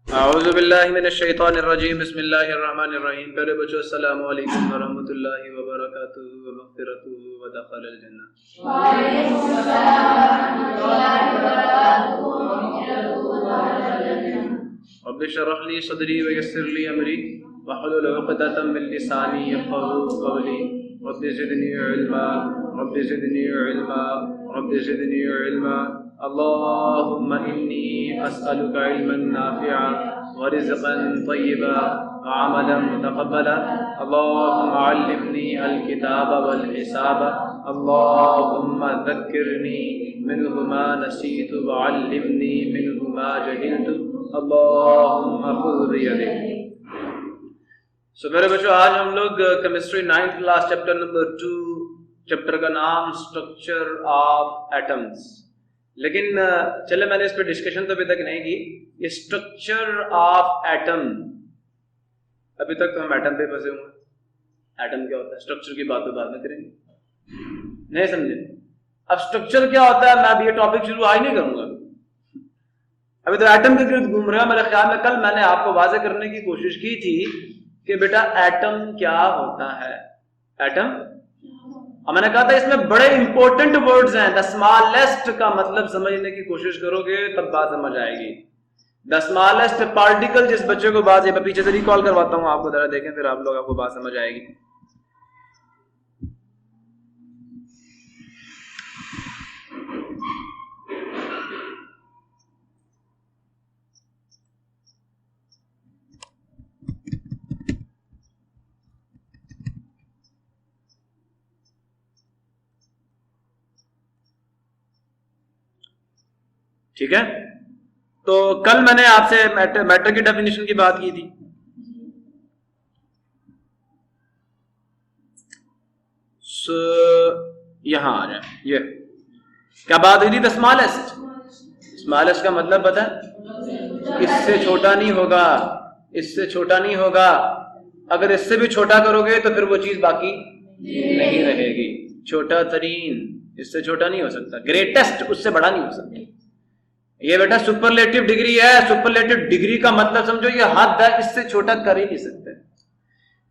औज़ु बिल्लाहि मिनश शैतानिर रजीम बिस्मिल्लाहिर रहमानिर रहीम। प्यारे बच्चों, अस्सलामु अलैकुम व रहमतुल्लाहि व बरकातुहू व मग़फ़िरतुहू व दख़लल जन्नह। व अलैकुम अस्सलाम व रहमतुल्लाहि व बरकातुहू व मग़फ़िरतुहू व दख़लल जन्नह। रब्बि इश्रह ली सदरी व यस्सिर ली अमरी वहलुल उक़दतम मिन लिसानी यफ़क़हू क़ौली। Rabbi ज़िदनी इल्मा rabbi ज़िदनी इल्मा rabbi ज़िदनी इल्मा। अल्लाहुम्मा इन्नी अस्अलुका इल्मन नाफ़िअ व रिज़्क़न तय्यिबा व अमलन मुतक़ब्बला। अल्लाहुम्मा अल्लिमनी अल-किताब वल हिसाब। अल्लाहुम्मा ज़क्किरनी मिन्हु मा नसीतु व अल्लिमनी मिन्हु मा जहिलतु। अल्लाहुम्मा ख़ुज़ बियदी। मेरे बच्चों, आज हम लोग chemistry 9th class chapter number 2, chapter का नाम स्ट्रक्चर ऑफ एटम्स। लेकिन चले, मैंने इस पर डिस्कशन तो अभी तक नहीं की। ये स्ट्रक्चर ऑफ एटम, अभी तक तो हम एटम पे फंसे हुए। एटम क्या होता है, स्ट्रक्चर की बात तो बाद में करेंगे, नहीं समझे? अब स्ट्रक्चर क्या होता है, मैं अभी ये टॉपिक शुरू आज नहीं करूंगा। अभी तो एटम के गिर्द घूम रहा है। मेरे ख्याल में कल मैंने आपको वाज़ेह करने की कोशिश की थी कि बेटा एटम क्या होता है। एटम, और मैंने कहा था इसमें बड़े इंपॉर्टेंट वर्ड्स हैं। द स्मॉलेस्ट का मतलब समझने की कोशिश करोगे तब बात समझ आएगी। द स्मॉलेस्ट पार्टिकल, जिस बच्चे को बात, ये पीछे से रिकॉल करवाता हूं आपको, जरा देखें, फिर आप लोग आपको बात समझ आएगी। ठीक है, तो कल मैंने आपसे मैटर की डेफिनेशन की बात की थी। यहां आ जाए, ये क्या बात हुई थी? The smallest. स्मॉलेस्ट का मतलब पता है? इससे छोटा नहीं होगा, इससे छोटा नहीं होगा। अगर इससे भी छोटा करोगे तो फिर वो चीज बाकी नहीं रहेगी। छोटा तरीन, इससे छोटा नहीं हो सकता। ग्रेटेस्ट, उससे बड़ा नहीं हो सकता। ये बेटा सुपरलेटिव डिग्री है। सुपरलेटिव डिग्री का मतलब समझो, ये हद है, इससे छोटा कर ही नहीं सकते।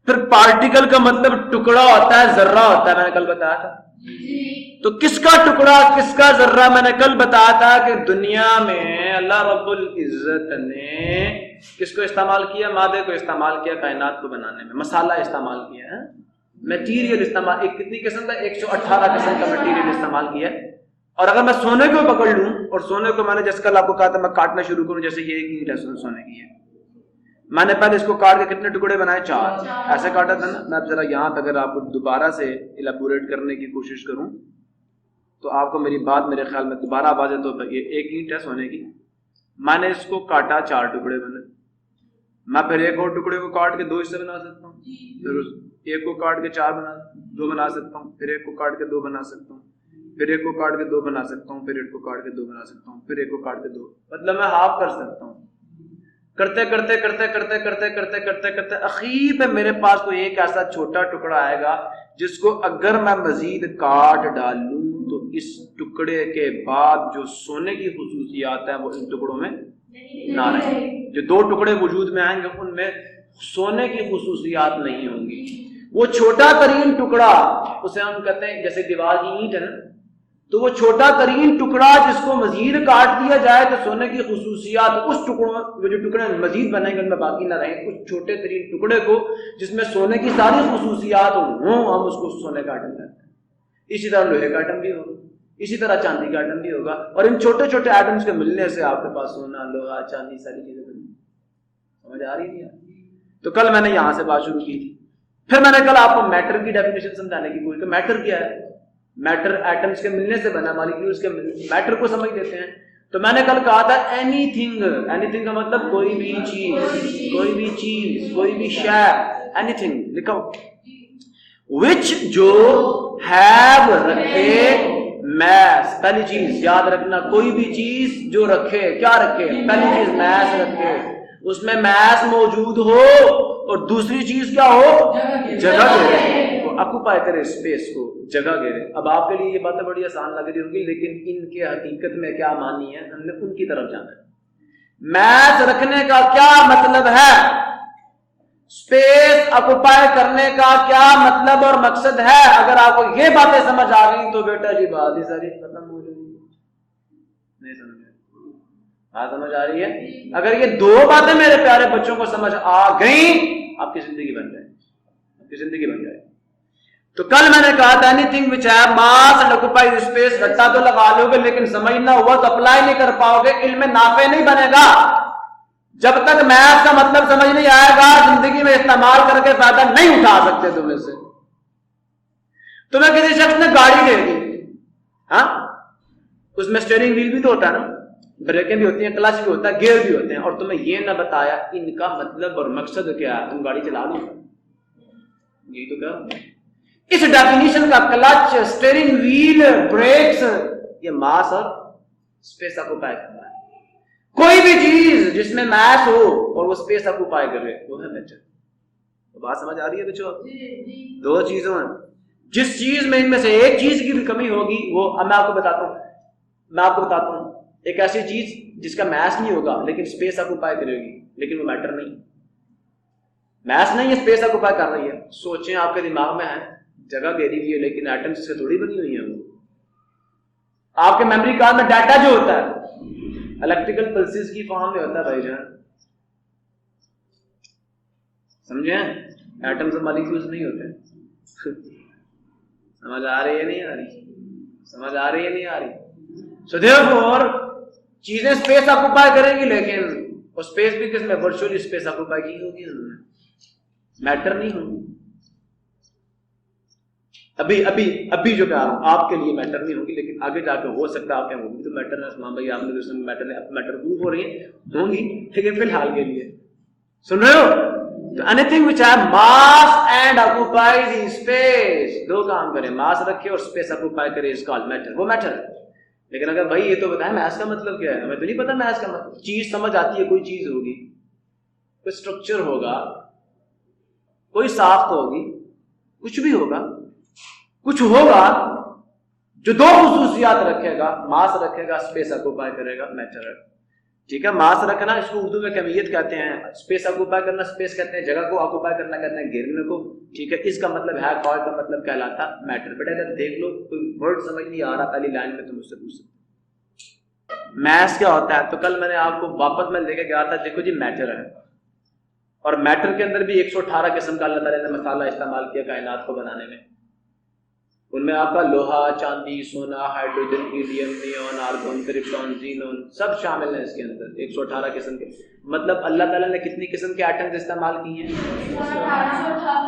फिर पार्टिकल का मतलब टुकड़ा होता है, जर्रा होता है, मैंने कल बताया था। तो किसका टुकड़ा, किसका जर्रा? मैंने कल बताया था कि दुनिया में अल्लाह रब्बुल इज्जत ने किसको इस्तेमाल किया? मादे को इस्तेमाल किया कायनात को बनाने में। मसाला इस्तेमाल किया है, मटीरियल इस्तेमाल। एक कितनी किस्म का? 118 किस्म का मटीरियल इस्तेमाल किया। और अगर मैं सोने को पकड़ लूं, और सोने को मैंने जैसे कल आपको कहा था मैं काटना शुरू करूं, जैसे ये एक ईंट है सोने की है, मैंने पहले इसको काट के कितने टुकड़े बनाए? 4। ऐसे काटा था ना। मैं जरा यहां पर अगर आपको दोबारा से इलेबोरेट करने की कोशिश करूं तो आपको मेरी बात मेरे ख्याल में दोबारा आवाज है। तो ये एक ईंट है सोने की, मैंने इसको काटा, 4 टुकड़े बने। मैं फिर एक और टुकड़े को काट के 2 हिस्से बना सकता हूँ, फिर एक को काट के 2 बना सकता हूँ, फिर एक को काट के 2 बना सकता हूँ, फिर एक को काट के 2 बना सकता हूँ, फिर एक को काट के 2 बना सकता हूँ, फिर एक को काट के 2। मतलब मैं हाफ कर सकता हूँ। करते करते करते करते करते करते करते करते अखीर पे मेरे पास कोई एक ऐसा छोटा टुकड़ा आएगा जिसको अगर मैं मजीद काट डालूं तो इस टुकड़े के बाद जो सोने की खुसूसियात है वो इन टुकड़ों में ना रहे। जो 2 टुकड़े वजूद में आएंगे उनमें सोने की खुसूसियात नहीं होंगी। वो छोटा तरीन टुकड़ा, उसे हम कहते हैं, जैसे दीवार की ईंट है ना, तो वो छोटा तरीन टुकड़ा जिसको मजीद काट दिया जाए तो सोने की खुसूसियात उस टुकड़ों, वो जो टुकड़े मजीद बनेंगे उनमें बाकी ना रहे, उस छोटे तरीन टुकड़े को जिसमें सोने की सारी खुसूसियात हो, हम उसको सोने का आइटम कहते हैं। इसी तरह लोहे का आइटम भी होगा, इसी तरह चांदी का आइटम भी होगा। और इन छोटे छोटे आइटम्स के मिलने से आपके पास सोना, लोहा, चांदी, सारी चीजें बनी। समझ आ रही थी? तो कल मैंने यहां से बात शुरू की थी। फिर मैंने कल आपको मैटर की डेफिनेशन समझाने की कोशिश की। मैटर क्या है? मैटर एटम्स के मिलने से बना, मॉलिक्यूल्स के मैटर को समझ देते हैं। तो मैंने कल कहा था एनीथिंग, एनीथिंग का मतलब कोई भी चीज, कोई भी चीज, कोई भी शय, एनीथिंग लिखो, विच जो हैव रखे मैस। पहली चीज याद रखना, कोई भी चीज जो रखे, क्या रखे? पहली चीज मैस रखे, उसमें मैस मौजूद हो, और दूसरी चीज क्या हो? जगह दे, ऑक्युपाई करे स्पेस को, जगह घेरे। अब आपके लिए ये बातें बड़ी आसान लग रही होंगी, लेकिन इनके हकीकत में क्या मानी है हमने उनकी तरफ जाना है। मैथ रखने का क्या मतलब है, स्पेस ऑक्युपाई करने का क्या मतलब और मकसद है, अगर आपको ये बातें समझ आ गई तो बेटा जी बात ही सारी खत्म हो जाएगी। नहीं समझ बात समझ आ रही है? अगर ये दो बातें मेरे प्यारे बच्चों को समझ आ गई, आपकी जिंदगी बन जाए, आपकी जिंदगी बन जाए। तो कल मैंने कहा था anything which have mass and occupies space, रट्टा तो लगा लोगे लेकिन समझना हुआ तो अप्लाई नहीं कर पाओगे, इल्म में नाफे नहीं बनेगा। जब तक मैथ का मतलब समझ नहीं आएगा, जिंदगी में इस्तेमाल करके फायदा नहीं उठा सकते तुम इससे। तुम्हें किसी शख्स ने गाड़ी दे दी, हाँ, उसमें स्टीयरिंग व्हील भी तो होता है ना, ब्रेकें भी होती हैं, क्लच भी होता है, गियर भी होते हैं, और तुम्हें यह ना बताया इनका मतलब और मकसद क्या है, तुम गाड़ी चला लो। यही तो क्या इस डेफिनेशन का, क्लच, स्टीयरिंग व्हील, ब्रेक्स, ये मास और स्पेस ऑक्युपाई करना है। कोई भी चीज जिसमें मास हो और वो स्पेस ऑक्युपाई करे वो है मैटर। तो बात समझ आ रही है बच्चों? दो चीजों हैं, जिस चीज में इनमें से एक चीज की भी कमी होगी वो मैं आपको बताता हूं, एक ऐसी चीज जिसका मैस नहीं होगा लेकिन स्पेस ऑक्युपाई करेगी, लेकिन वो मैटर नहीं, मैस नहीं है, स्पेस ऑक्युपाई कर रही है। सोचें आपके दिमाग में है, जगह घेरी हुई है, लेकिन एटम्स से थोड़ी बनी हुई है वो। आपके मेमोरी कार्ड में डाटा जो होता है इलेक्ट्रिकल पल्सेस की फॉर्म में होता है भाईजान, समझे? एटम्स और मॉलिक्यूल्स नहीं होते। समझ आ रही है नहीं आ रही? समझ आ रही है नहीं आ रही? सो देयरफॉर चीजें स्पेस ऑक्युपाई करेंगी, लेकिन वो स्पेस भी किसमें, वर्चुअली स्पेस ऑक्युपाई की होगी उन्होंने, मैटर नहीं होगी। अभी जो कहा आपके लिए मैटर नहीं होगी, लेकिन आगे जाकर हो सकता है आपके वो भी तो मैटर है। हाँ भाई आपने तो मैटर प्रूफ हो रही है होंगी, लेकिन फिलहाल के लिए सुन रहे हो? तो anything which have mass and occupies space, दो काम करे, मास रखे और स्पेस ऑक्युपाई करे, इज कॉल्ड मैटर, वो मैटर है। लेकिन अगर भाई ये तो बताए मैथ्स का मतलब क्या है, हमें तो नहीं पता मैथ्स का मतलब। चीज समझ आती है, कोई चीज होगी, कोई स्ट्रक्चर होगा, कोई साख्त होगी, कुछ भी होगा, कुछ होगा जो दो खुसूसियात रखेगा, मास रखेगा, स्पेस ऑक्युपाई करेगा, मैटर है। ठीक है, मास रखना इसको उर्दू में कमियत कहते हैं, स्पेस ऑक्युपाई करना स्पेस कहते हैं, जगह को ऑक्युपाई करना कहते हैं घेरने को। ठीक है, इसका मतलब है, कॉल का मतलब कहलाता मैटर। बेटा अगर देख लो कोई वर्ड समझ नहीं आ रहा पहली लाइन में तो मुझसे पूछ सकते मैथ्स क्या होता है। तो कल मैंने आपको वापस मैं लेके गया था, देखो जी मैटर है, और मैटर के अंदर भी 118 किस्म का अल्लाह ताला ने मसाला इस्तेमाल किया कायनात को बनाने में। उनमें आपका लोहा, चांदी, सोना, hydrogen, helium, neon, argon, krypton, xenon सब शामिल हैं इसके अंदर। 118 किस्म के, मतलब अल्लाह ताला ने कितनी किस्म के एटम्स इस्तेमाल किए हैं?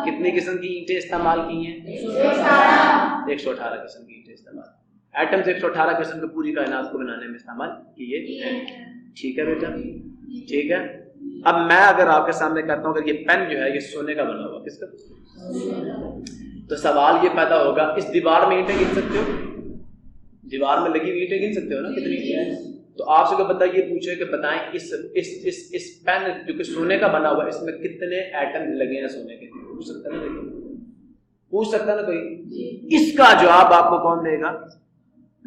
कितनी किस्म की ईंटें इस्तेमाल की हैं? 118 किस्म की ईंटें इस्तेमाल, एटम्स 118 किस्म के पूरी कायनात को बनाने में इस्तेमाल किए हैं। ठीक है बेटा, ठीक है। अब मैं अगर आपके सामने कहता हूँ अगर ये पेन जो है ये सोने का बना हुआ, किसका? तो सवाल ये पैदा होगा, इस दीवार में ईंटें गिन सकते हो? दीवार में लगी हुई ईंटें गिन सकते हो ना, कितनी? तो आपसे को बता ये पूछे कि बताएं इस पेन जो कि सोने का बना हुआ इसमें कितने एटम लगे हैं सोने के? पूछ सकता है ना, पूछ सकता ना कोई? इसका जवाब आपको कौन देगा?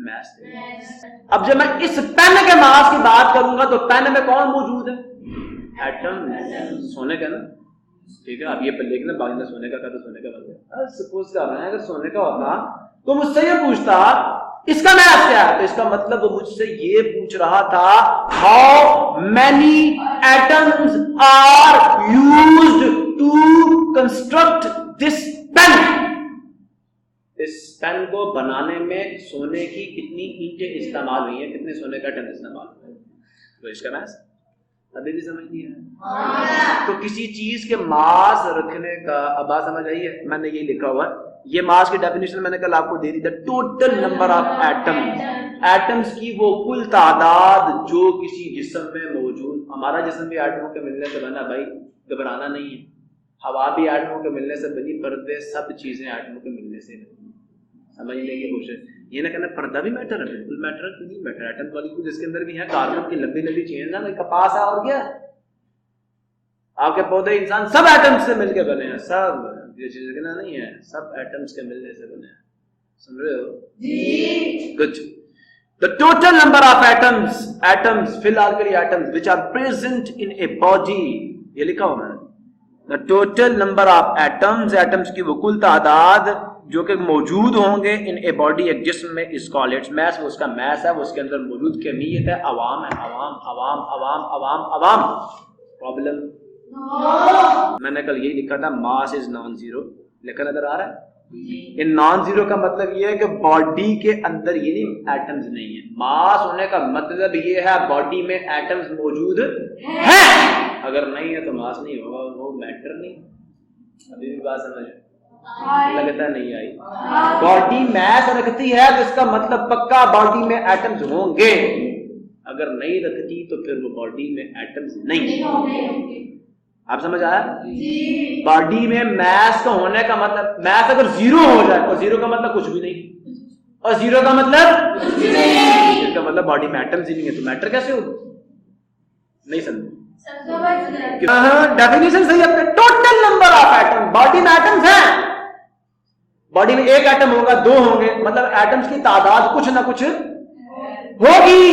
मैथ्स देगा। अब जब मैं इस पेन के मास की बात करूंगा तो पेन में कौन मौजूद है? एटम, सोने का ना। ठीक है, अब ये लिखना बाकी ने सोने का कहा तो सोने का बन। सपोज कर रहे हैं अगर सोने का होता तो मुझसे ये पूछता इसका मैथ क्या है, तो इसका मतलब वो मुझसे ये पूछ रहा था how many atoms are used to construct this pen. इस पेन को बनाने में सोने की कितनी ईंटें इस्तेमाल हुई हैं, कितने सोने का एटम इस्तेमाल हुए, तो इसका मैथ अभी भी समझ नहीं है। तो किसी चीज के मास रखने का, अब बात समझ आई है? मैंने ये लिखा हुआ ये मास की डेफिनेशन मैंने कल आपको दे दी, the total number of atoms की वो कुल तादाद जो किसी जिस्म में मौजूद। हमारा जिस्म भी एटमों के मिलने से बना भाई, घबराना नहीं है। हवा भी एटमों के मिलने से बनी, पर्दे सब चीजें एटमों के मिलने से बनी। समझने की कोशिश, ये ना कहना पर्दा भी मैटर है, बिल्कुल मैटर है, क्यों मैटर? एटम मॉलिक्यूल जिसके अंदर भी है, कार्बन की लंबी लंबी चेन ना, कपास है और क्या, आपके पौधे, इंसान सब एटम्स से मिलकर बने हैं, सब ये चीज कहना नहीं है, सब एटम्स के मिलने से बने हैं। सुन रहे हो जी? Good. The total number of atoms, atoms फिलहाल के लिए atoms which are present in a body, ये लिखा हुआ मैंने, the total number of atoms, atoms की वो कुल तादाद जो कि मौजूद होंगे इन ए बॉडी, एक जिस्म में, इस कॉल्ड इट्स मैस, वो उसका मैस है, वो उसके अंदर मौजूद कमियत है, अवाम है, अवाम अवाम अवाम अवाम अवाम। प्रॉब्लम मैंने कल यही लिखा था, मास इज नॉन जीरो, लिखा नजर आ रहा है? ये नॉन जीरो का मतलब ये है कि बॉडी के अंदर ये नहीं एटम्स नहीं है। मास होने का मतलब ये है बॉडी में एटम्स मौजूद है, अगर नहीं है तो मास नहीं होगा, वो मैटर नहीं। अभी भी बात समझ लगता नहीं आई? बॉडी मैस रखती है तो इसका मतलब पक्का बॉडी में एटम्स होंगे, अगर नहीं रखती तो फिर वो बॉडी में एटम्स नहीं होंगे। आप समझ आया? बॉडी में मैस का होने का मतलब, मैस अगर जीरो हो जाए तो जीरो का मतलब कुछ भी नहीं, और जीरो का मतलब कुछ भी नहीं, इसका मतलब बॉडी में एटम्स ही नहीं है, तो मैटर कैसे हो? नहीं समझे? डेफिनेशन सही है। Total number of atom, body में एटम्स हैं, बॉडी में एक एटम होगा, दो होंगे, मतलब एटम्स की तादाद कुछ ना कुछ होगी,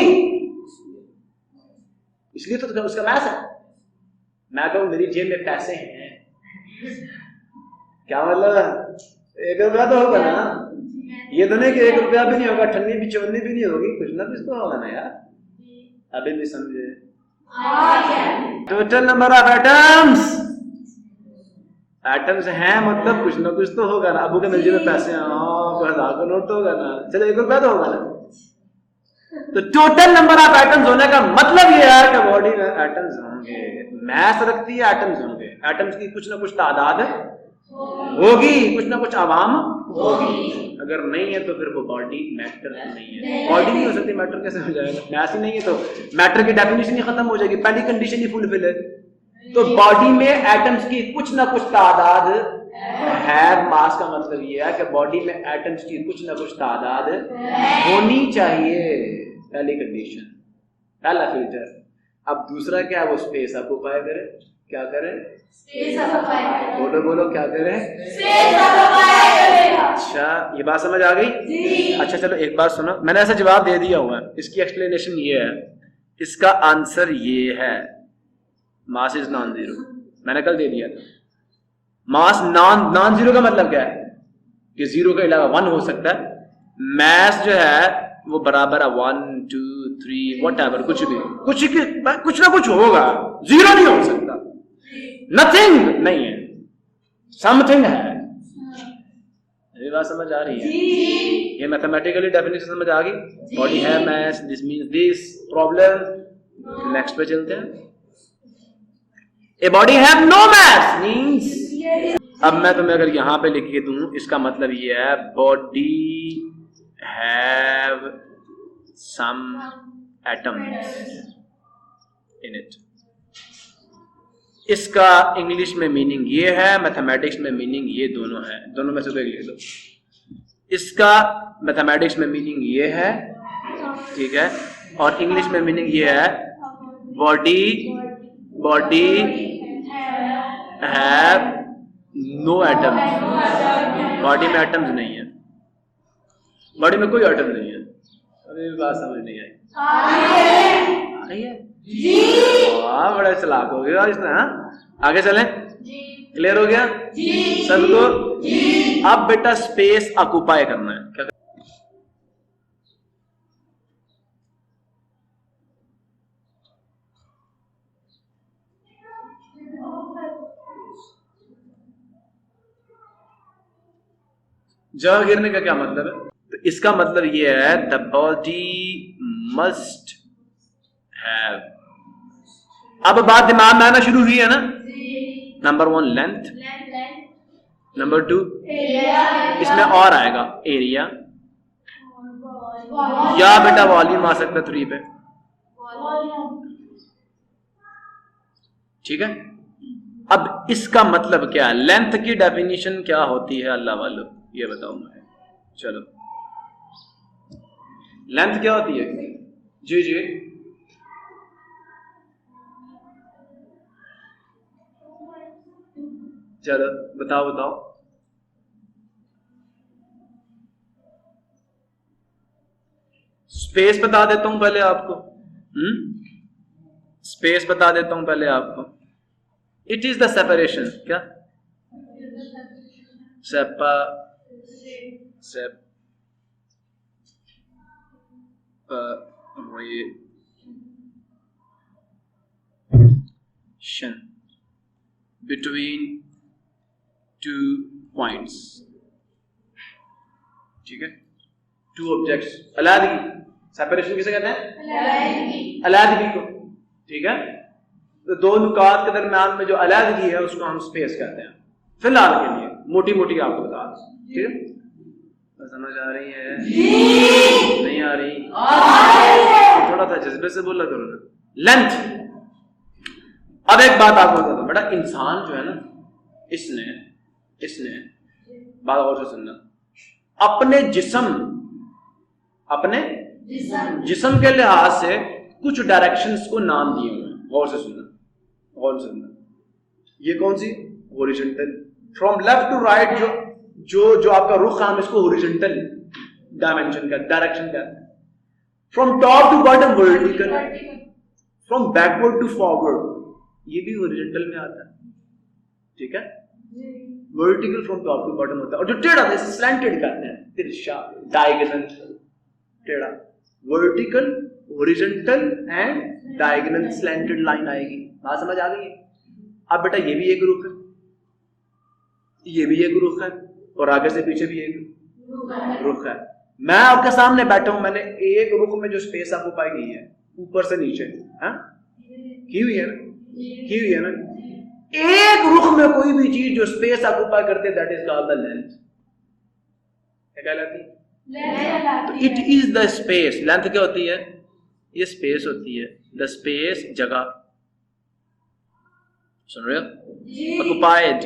इसलिए तो उसका मैस है। मैं कहूं मेरी जेब में पैसे हैं, क्या मतलब? 1 रुपया तो होगा ना, ये तो नहीं कि 1 रुपया भी नहीं होगा, ठन्नी भी चवन्नी भी नहीं होगी, कुछ ना कुछ तो होगा ना यार। अभी भी समझे? Total number of atoms, atoms हैं मतलब कुछ ना कुछ तो होगा ना। अबू के मेरी जेब में पैसे हैं, 1000 का नोट तो होगा ना, चलो 1 रुपया तो होगा ना। तो टोटल नंबर ऑफ एटम्स होने का मतलब ये है कि बॉडी में एटम्स होंगे, मैस रखती है, एटम्स होंगे, एटम्स की कुछ ना कुछ तादाद होगी, कुछ ना कुछ आवाम होगी, अगर नहीं है तो फिर वो बॉडी मैटर नहीं है। बॉडी नहीं हो सकती, मैटर कैसे हो जाएगा? मैस ही नहीं है तो मैटर की डेफिनेशन ही खत्म हो जाएगी, पहली कंडीशन ही फुलफिल है। तो बॉडी में एटम्स की कुछ ना कुछ तादाद है, मास का मतलब ये है कि बॉडी में एटम्स की कुछ ना कुछ तादाद होनी चाहिए, पहली कंडीशन, पहला फिल्टर। अब दूसरा क्या है? वो स्पेस ऑक्युपाई करे। क्या करे? स्पेस ऑक्युपाई करे। बोलो बोलो, क्या करे? स्पेस ऑक्युपाई करे। अच्छा, ये बात समझ आ गई जी? अच्छा चलो एक बात सुनो, मैंने ऐसा जवाब दे दिया हुआ है, इसकी एक्सप्लेनेशन ये है, इसका आंसर ये है, मास इज नॉन जीरो, मैंने कल दे दिया था। मास नॉन जीरो का मतलब क्या है? कि जीरो के अलावा 1 हो सकता है, मैस जो है वो बराबर है 1 2 3 व्हाटएवर, कुछ भी, कुछ ना कुछ होगा, जीरो नहीं हो सकता, नथिंग नहीं है, समथिंग है। ये बात समझ आ रही है? ये मैथमेटिकली डेफिनेशन समझ आ गई? बॉडी है mass, this means this, problem. Next पे चलते हैं। A body have no mass means, अब मैं तुम्हें अगर यहां पे लिख के दूं, इसका मतलब ये है body have some atoms in it. इसका इंग्लिश में मीनिंग ये है, मैथमेटिक्स में मीनिंग ये दोनों है, दोनों में से एक लिख दो। इसका मैथमेटिक्स में मीनिंग ये है, ठीक है, और इंग्लिश में मीनिंग ये है, body have no atoms, body में एटम्स नहीं है, बॉडी में कोई एटम नहीं है। अभी बात समझ नहीं आई है? वाह, बड़ा चलाक हो गया इसने। हाँ, आगे चलें? क्लियर हो गया सबको? अब बेटा स्पेस ऑक्युपाई करना है। क्या जगह गिरने का क्या मतलब है? तो इसका मतलब ये है, द बॉडी मस्ट हैव। अब बात दिमाग में आना शुरू हुई है ना? नंबर 1 लेंथ, नंबर 2 इसमें और आएगा एरिया, या बेटा वॉल्यूम आ सकता है 3 पे, ठीक है। अब इसका मतलब क्या है? लेंथ की डेफिनेशन क्या होती है अल्लाह वालों, ये बताओ मुझे। चलो, लेंथ क्या होती है? जी जी, चलो बताओ। स्पेस बता देता हूं पहले आपको, स्पेस बता देता हूं पहले आपको। इट इज द सेपरेशन, क्या सेपा सेपरेशन बिटवीन टू पॉइंट्स, ठीक है, टू ऑब्जेक्ट्स, अलग सेपरेशन किसे कहते हैं? अलहदगी को, ठीक है। तो दो नुकात के दरमियान में जो अलहदगी है उसको हम स्पेस कहते हैं, फिलहाल के लिए मोटी मोटी आपको बता दें, ठीक है। तो समझ आ रही है? नहीं आ रही? थोड़ा सा जज्बे से बोला करो ना। लेंथ, अब एक बात आपको बता दो बेटा, इंसान जो है ना, इसने बात और से सुनना, अपने जिस्म के लिहाज से कुछ डायरेक्शंस को नाम दिए हुए हैं। गौर से सुनना, ये कौन सी? Horizontal, from left to right, जो आपका रुख है हम इसको हॉरिजॉन्टल डायमेंशन का डायरेक्शन कहते हैं। From top to bottom vertical, from backward to forward, ये भी हॉरिजॉन्टल में आता है, ठीक है। Vertical from top to bottom होता है, और जो टेढ़ा है स्लैंटेड कहते हैं, तिरछा, डायगोनल, टेढ़ा, vertical, horizontal and diagonal slanted line आएगी। बात समझ आ गई है? अब बेटा ये भी एक रुख है, ये भी एक रुख है, और आगे से पीछे भी एक रुख है। मैं आपके सामने बैठा हूं, मैंने एक रुख में जो स्पेस आपको पाई गई है ऊपर से नीचे, हाँ की हुई है ना, एक रुख में कोई भी चीज जो स्पेस ऑक्यूपाई करते that is called the length. क्या कहलाती है? It is the space. Length क्या होती है? ये स्पेस होती है, द स्पेस, जगह, सुन रहे हो? Occupied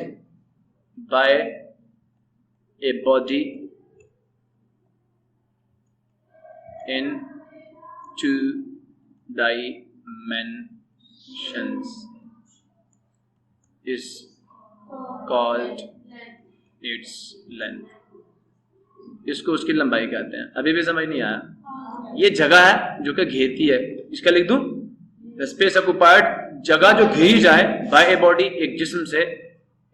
by a body in to dimensions is called its length। इसको उसकी लंबाई कहते हैं। अभी भी समझ नहीं आया? ये जगह है जो कि घेरती है, इसका लिख दूं, the space occupied, जगह जो घेरी जाए by a body, एक जिस्म से,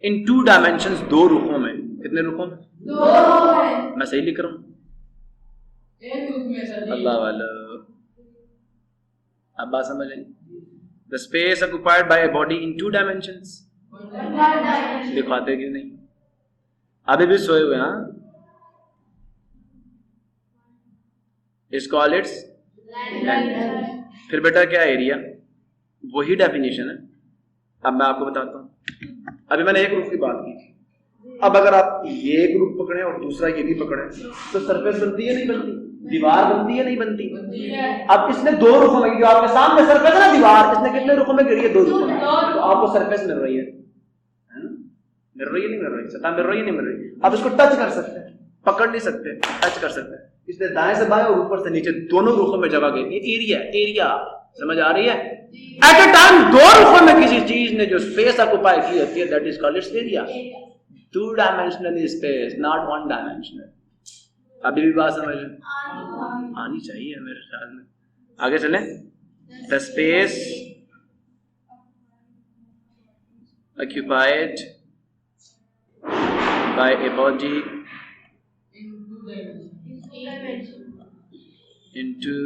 in two dimensions, दो रुखों में। कितने रुखों में? दो रुखों। मैं सही लिख रहा हूं? एक रुख में सर। अल्लाह वाला, अब बात समझ आई? The space occupied by a body in two dimensions, दिखाते क्यों नहीं? अभी भी सोए हुए? हाँ, इस कॉल इट्स लेंथ। फिर बेटा क्या एरिया? वही डेफिनेशन है। अब मैं आपको बताता हूं, अभी मैंने एक रुख की बात की थी, अब अगर आप ये एक रुख पकड़े और दूसरा ये भी पकड़े तो सरफेस बनती है नहीं बनती? दीवार बनती है नहीं बनती? अब इसने दो रुखों में, जो आपके सामने सरफेस है ना दीवार, इसने कितने रुखों में गिरी है? दो रुखों में। तो आपको सरफेस मिल रही है, मिल रही है नहीं मिल रही? सतह मिल रही है नहीं मिल रही? आप इसको टच कर सकते हैं, पकड़ नहीं सकते, टच कर सकते हैं। इसने दाएं से बाएं और ऊपर से नीचे दोनों रुखों में जगह गई। ये एरिया समझ आ रही है? एट ए टाइम दो रुखों में किसी चीज ने जो स्पेस ऑक्यूपाई की होती है that is called its area. Two dimensional space, not one dimensional. अभी भी बात समझ आनी चाहिए मेरे ख्याल में। आगे चले। The space occupied by a body in two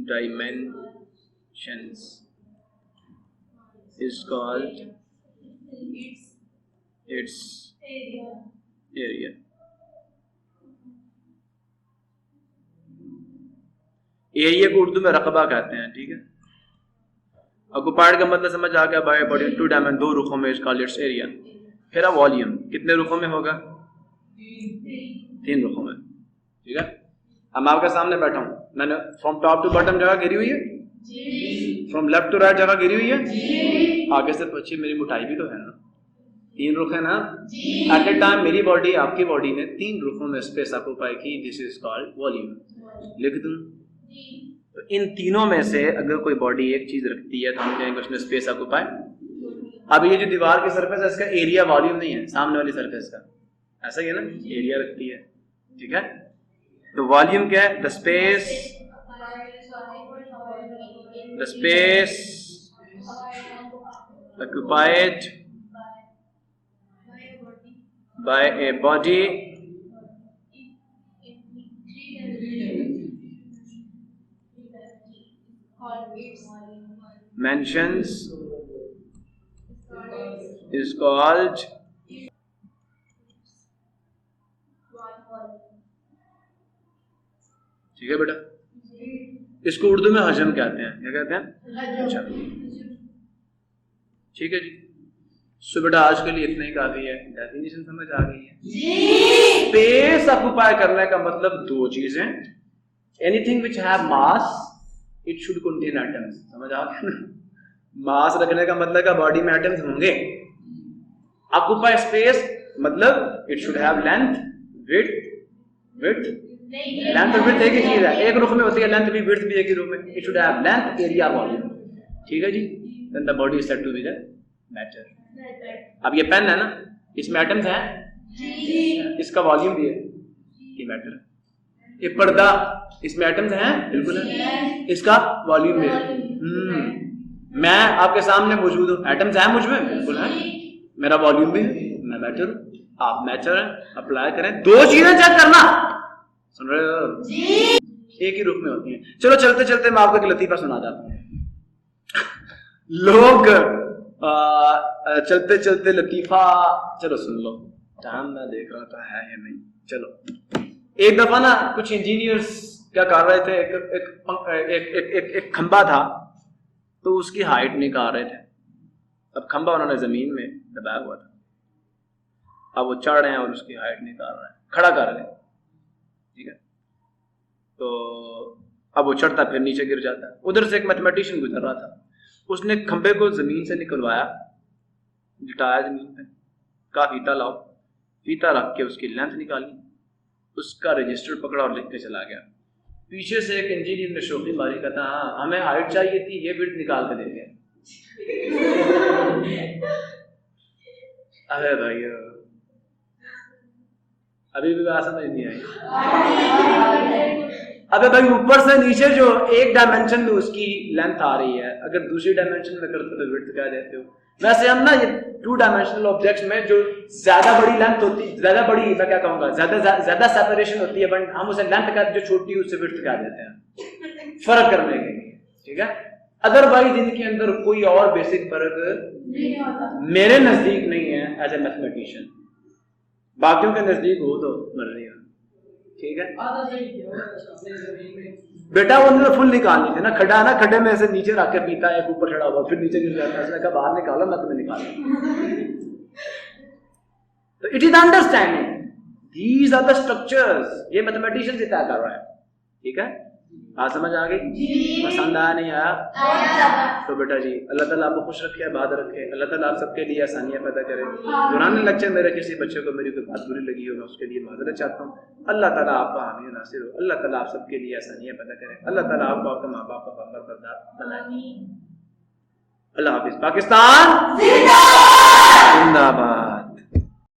dimensions is called its area। Area को उर्दू में रकबा कहते हैं, ठीक है। ऑक्यूपाइड का मतलब समझ आ गया, बाय बॉडी टू डायमेंशन, दो रुखों में, इज कॉल्ड इट्स एरिया। फिर वॉल्यूम कितने रुखों में होगा? तीन रुखों में, ठीक है। अब मैं आपके सामने बैठा हूं, मैंने फ्रॉम टॉप टू बॉटम जगह घेरी हुई है, फ्रॉम लेफ्ट टू राइट जगह घेरी हुई है, आगे से पीछे मेरी मुठाई भी तो है ना, तीन रुख है ना। एट ए टाइम मेरी बॉडी, आपकी बॉडी ने तीन रुखों में स्पेस ऑक्यूपाई की, दिस इज कॉल्ड वॉल्यूम। लिख दूं? तो इन तीनों में से अगर कोई बॉडी एक चीज रखती है तो हम कहेंगे उसने स्पेस ऑक्यूपाई। अब ये जो दीवार की सरफेस है इसका एरिया वॉल्यूम नहीं है, सामने वाली सरफेस का, ऐसा ही है ना, एरिया रखती है, ठीक है। तो वॉल्यूम क्या है? The space occupied by a body mentions is called ठीक है बेटा, इसको उर्दू में हजम कहते हैं। क्या कहते हैं? हजम। ठीक है जी। सो बेटा आज के लिए इतना ही काफी है। डेफिनेशन समझ आ गई है? स्पेस ऑक्युपाई करने का मतलब दो चीजें, anything which have mass it should contain atoms. समझ आ गया ना? मास रखने का मतलब का बॉडी में एटम्स होंगे। ऑक्युपाई स्पेस मतलब it should have length, width length और विड्थ एक ही चीज है, एक रुख में होती है लेंथ भी विड्थ भी एक ही रुख में। It should have length, area, volume. ठीक है जी। Then the body is said to be the matter. अब ये पेन है ना, इसमें एटम्स हैं, इसका वॉल्यूम भी है, ये मैटर है। ये पर्दा, इसमें एटम्स हैं, बिल्कुल है, इसका वॉल्यूम भी है। मैं आपके सामने मौजूद हूँ, एटम्स हैं मुझ में, बिल्कुल है, मेरा वॉल्यूम भी है, मैं मैटर हूँ, आप मैटर हैं। अप्लाई करें, दो चीजें चेक करना, सुन रहे हो? एक ही रूप में होती है। चलो चलते चलते मैं आपको एक लतीफा सुनाता हूं। लोग चलते चलते लतीफा, चलो सुन लो, टाइम मैं देख रहा था है या नहीं। चलो एक दफा ना कुछ इंजीनियर्स क्या कर रहे थे, एक खंबा था तो उसकी हाइट निकाल रहे थे। अब खंबा उन्होंने जमीन में दबाया हुआ था, अब वो चढ़ रहे हैं और उसकी हाइट निकाल रहे हैं, खड़ा कर रहे हैं। ठीक है, तो अब वो चढ़ता फिर नीचे गिर जाता है। उधर से एक मैथमेटिशियन गुजर रहा था, उसने खंबे को जमीन से निकलवाया, लिटाया जमीन पे, कहा फीता लाओ, फीता रख के उसकी लेंथ निकाली, उसका रजिस्टर पकड़ा और लिख के चला गया। पीछे से एक इंजीनियर ने शोखी मारी, कहता हाँ हमें हाइट चाहिए थी, ये विड्थ निकाल के देंगे। अरे भाई अभी भी बात समझ नहीं आई। अबे भाई ऊपर से नीचे जो एक डायमेंशन में उसकी लेंथ आ रही है, अगर दूसरी डायमेंशन में करते तो विड्थ क्या देते हो? वैसे हम ना ये टू डायमेंशनल ऑब्जेक्ट्स में जो ज्यादा बड़ी लेंथ होती, ज्यादा बड़ी मैं क्या कहूंगा, ज्यादा सेपरेशन होती है, बट हम उसे लेंथ का जो छोटी है उससे विड्थ क्या देते हैं, फर्क करने के लिए। ठीक है, अदरवाइज इनके अंदर कोई और बेसिक फर्क मेरे नजदीक नहीं है एज ए मैथमेटिशियन, बाकियों के नजदीक हो तो मर रही है। ठीक है बेटा, उन्होंने फुल निकालनी थी ना, खड्डा ना, खड्डे में से नीचे रख के पीता है, एक ऊपर चढ़ा हुआ फिर नीचे गिर जाता है, उसने कहा बाहर निकालो, मैं तुम्हें निकालूं। तो it is understanding these are the structures, ये मैथमेटिशियन तय कर रहा है। ठीक है, बात समझ आ गई? पसंद आया नहीं आया? तो बेटा जी अल्लाह ताला आपको खुश रखे, आबाद रखे, अल्लाह ताला आप सबके लिए आसानियां पैदा करे। दुरानी लेक्चर मेरे किसी बच्चे को मेरी कोई बात बुरी लगी हो, मैं उसके लिए माजरत चाहता हूँ। अल्लाह ताला आपका हामी नासिर हो, अल्लाह ताला आप सबके लिए आसानियां पैदा करे, अल्लाह ताला आपको आपके माँ बाप का बरकरार बनाए। अल्लाह हाफिज। पाकिस्तान जिंदाबाद।